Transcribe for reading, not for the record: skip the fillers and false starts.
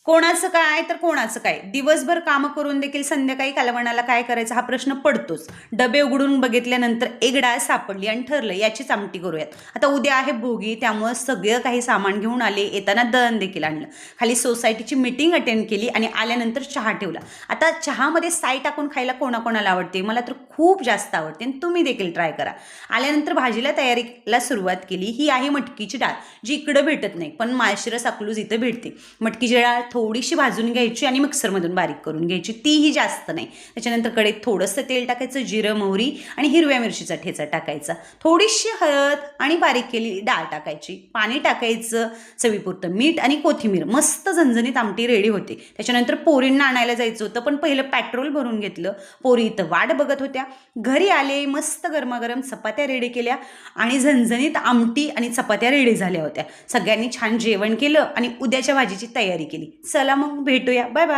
कोणाचं काय तर कोणाचं काय, दिवसभर कामं करून देखील संध्याकाळी कालवणाला काय करायचं हा प्रश्न पडतोच. डबे उघडून बघितल्यानंतर एक डाळ सापडली आणि ठरलं याचीच आमटी करूयात. आता उद्या आहे भोगी, त्यामुळं सगळं काही सामान घेऊन आले, येताना दळण देखील आणलं. खाली सोसायटीची मीटिंग अटेंड केली आणि आल्यानंतर चहा ठेवला. आता चहामध्ये साय टाकून खायला कोणाकोणाला आवडते, मला तर खूप जास्त आवडते आणि तुम्ही देखील ट्राय करा. आल्यानंतर भाजीला तयारीला सुरुवात केली. ही आहे मटकीची डाळ, जी इकडं भेटत नाही पण माळशिरस अकलूज इथं भेटते. मटकीची डाळ थोडीशी भाजून घ्यायची आणि मिक्सरमधून बारीक करून घ्यायची, तीही जास्त नाही. त्याच्यानंतर कढईत थोडंसं तेल टाकायचं, जिरं मोहरी आणि हिरव्या मिरचीचा ठेचा टाकायचा, थोडीशी हळद आणि बारीक केलेली डाळ टाकायची, पाणी टाकायचं, चवीपुरतं मीठ आणि कोथिंबीर. मस्त झणझणीत आमटी रेडी होते. त्याच्यानंतर पोरींना आणायला जायचं होतं पण पहिलं पेट्रोल भरून घेतलं. पोरी इथं वाट बघत होत्या. घरी आले, मस्त गरमागरम चपात्या रेडी केल्या आणि झणझणीत आमटी आणि चपात्या रेडी झाल्या होत्या. सगळ्यांनी छान जेवण केलं आणि उद्याच्या भाजीची तयारी केली. चला मग भेटूया, बाय बाय.